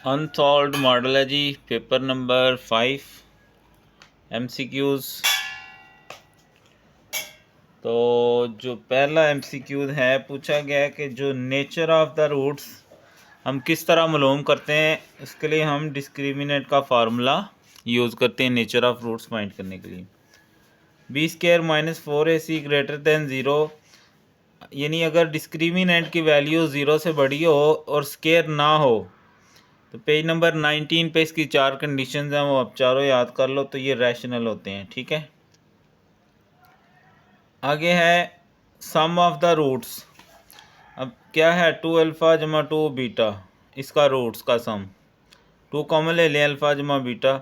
Unsolved model है जी, paper number 5 MCQs। तो जो पहला MCQ है, पूछा गया है कि जो नेचर ऑफ द रूट्स हम किस तरह मालूम करते हैं। इसके लिए हम डिस्क्रिमिनेंट का फार्मूला यूज़ करते हैं नेचर ऑफ रूट्स फाइंड करने के लिए। b² - 4ac ग्रेटर दैन 0, यानी अगर डिस्क्रिमिनेंट की वैल्यू 0 से बड़ी हो और स्केयर ना हो, तो पेज नंबर 19 पे इसकी 4 कंडीशंस हैं, वो आप चारों याद कर लो, तो ये रैशनल होते हैं। ठीक है, आगे है सम ऑफ द रूट्स। अब क्या है, 2 अल्फ़ा जमा 2 बीटा, इसका रूट्स का सम। 2 कॉमन ले लें, अल्फ़ा जमा बीटा,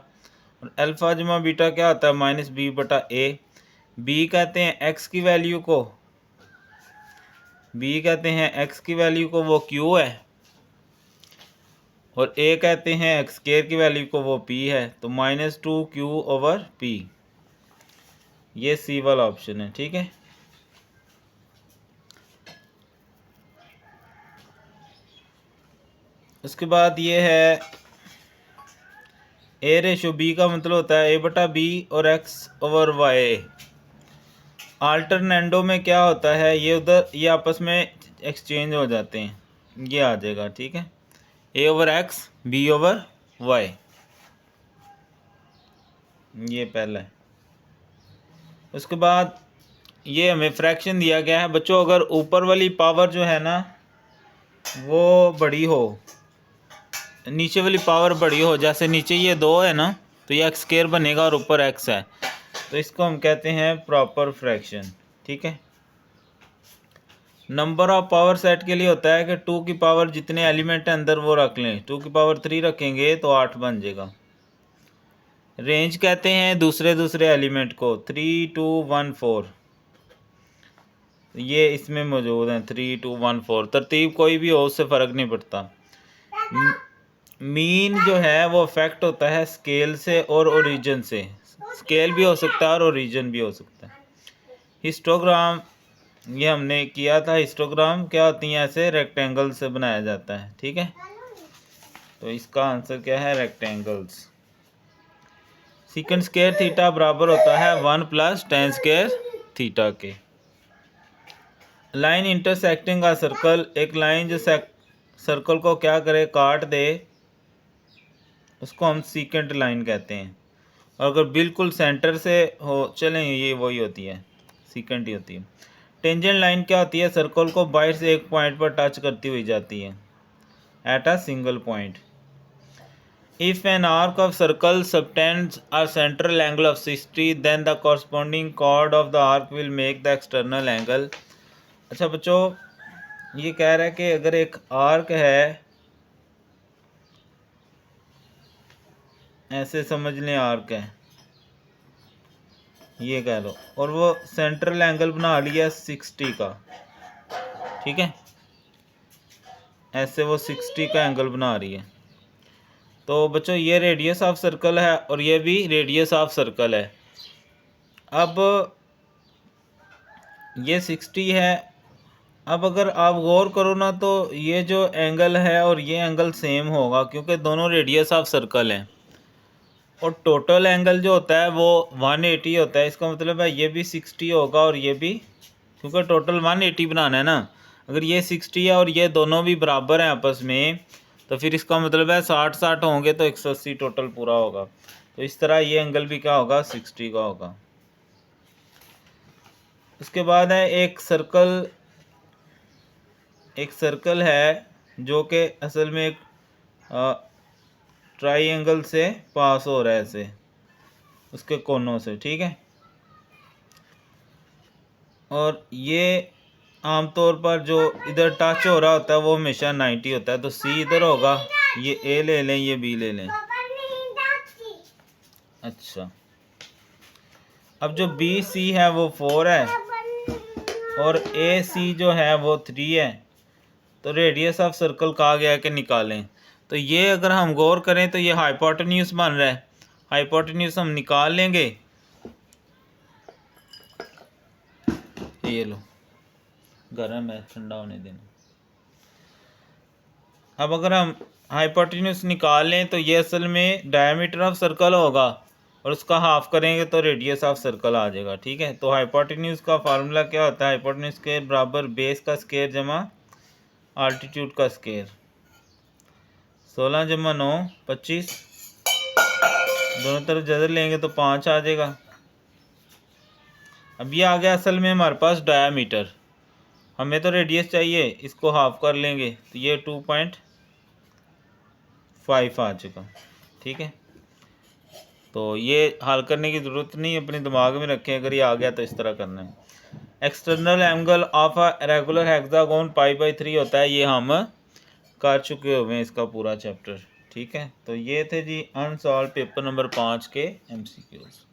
और अल्फ़ा जमा बीटा क्या होता है, -b/a। b कहते हैं x की वैल्यू को, b कहते हैं x की वैल्यू को, वो q है, और a कहते हैं x² की वैल्यू को, वो p है। तो -2q/p, ये सी वाला ऑप्शन है। ठीक है, उसके बाद ये है a/b का मतलब होता है a/b और x/y। आल्टरनेंडो में क्या होता है, ये उधर ये आपस में एक्सचेंज हो जाते हैं, ये आ जाएगा। ठीक है, a/x b/y, ये पहला है। उसके बाद ये हमें फ्रैक्शन दिया गया है बच्चों, अगर ऊपर वाली पावर जो है ना वो बड़ी हो, नीचे वाली पावर बड़ी हो, जैसे नीचे ये 2 है ना, तो ये x² बनेगा और ऊपर x है, तो इसको हम कहते हैं प्रॉपर फ्रैक्शन। ठीक है, नंबर ऑफ पावर सेट के लिए होता है कि 2 की पावर जितने एलिमेंट हैं अंदर वो रख लें, 2 की पावर 3 रखेंगे तो 8 बन जाएगा। रेंज कहते हैं दूसरे एलिमेंट को, 3 2 1 4, ये इसमें मौजूद हैं 3 2 1 4, तरतीब कोई भी हो उससे फ़र्क नहीं पड़ता। मीन जो है वो अफेक्ट होता है स्केल से और ओरिजिन से, स्केल भी हो सकता है और ओरिजिन भी हो सकता है। हिस्टोग्राम ये हमने किया था, हिस्टोग्राम क्या होती हैं, ऐसे रेक्टेंगल से बनाया जाता है। ठीक है, तो इसका आंसर क्या है, रेक्टेंगल्स। सीकेंड स्क्वायर थीटा बराबर होता है 1 + tan स्क्वायर थीटा के। लाइन इंटरसेक्टिंग का सर्कल, एक लाइन जो सर्कल को क्या करे, काट दे, उसको हम सीकेंट लाइन कहते हैं। और अगर बिल्कुल सेंटर से हो चलें, ये वही होती है, सीकेंट ही होती है। टेंजेंट लाइन क्या होती है, सर्कल को बाहर से एक पॉइंट पर टच करती हुई जाती है, at a single point. If an arc of circle subtends a central angle of 60, then the corresponding chord of the arc will make the external angle। अच्छा बच्चों, ये कह रहा है कि अगर एक आर्क है, ऐसे समझ लें आर्क है, ये कह लो, और वो सेंट्रल एंगल बना लिया 60 का। ठीक है, ऐसे वो 60 का एंगल बना रही है, तो बच्चों ये रेडियस ऑफ सर्कल है और ये भी रेडियस ऑफ सर्कल है। अब ये 60 है, अब अगर आप गौर करो ना, तो ये जो एंगल है और ये एंगल सेम होगा, क्योंकि दोनों रेडियस ऑफ सर्कल हैं, और टोटल एंगल जो होता है वो 180 होता है। इसका मतलब है ये भी 60 होगा और ये भी, क्योंकि टोटल 180 बनाना है ना। अगर ये 60 है और ये दोनों भी बराबर हैं आपस में, तो फिर इसका मतलब है 60 होंगे तो 180 टोटल पूरा होगा। तो इस तरह ये एंगल भी क्या होगा, 60 का होगा। उसके बाद है एक सर्कल है जो कि असल में एक ट्राइंगल से पास हो रहा है, ऐसे उसके कोनों से। ठीक है, और ये आमतौर पर जो इधर टच हो रहा होता है वो हमेशा 90 होता है, तो सी इधर होगा, ये ए ले लें, ये बी ले लें। अच्छा, अब जो बी सी है वो 4 है और ए सी जो है वो 3 है, तो रेडियस ऑफ सर्कल कहा गया है कि निकालें। तो ये अगर हम गौर करें तो ये हाइपोटेन्यूज बन रहा है, हाइपोटेन्यूज हम निकाल लेंगे। ये लो, गर्म है, ठंडा होने देना। अब अगर हम हाइपोटेन्यूज निकाल लें तो ये असल में डायमीटर ऑफ सर्कल होगा और उसका हाफ करेंगे तो रेडियस ऑफ सर्कल आ जाएगा। ठीक है, तो हाइपोटेन्यूज का फार्मूला क्या होता है? हाइपोटेन्यूज स्क्वायर बराबर बेस का स्क्वायर जमा आल्टीट्यूड का स्क्वायर। 16 जमा 9 25, दोनों तरफ जदर लेंगे तो 5 आ जाएगा। अब ये आ गया असल में हमारे पास डायामीटर, हमें तो रेडियस चाहिए, इसको हाफ कर लेंगे तो ये 2.5 आ चुका। ठीक है, तो ये हल करने की ज़रूरत नहीं, अपने दिमाग में रखें, अगर ये आ गया तो इस तरह करना है। External angle of a regular hexagon π/3 होता है, ये हम कर चुके हुए हैं इसका पूरा चैप्टर। ठीक है, तो ये थे जी अनसॉल्व पेपर नंबर 5 के MCQs।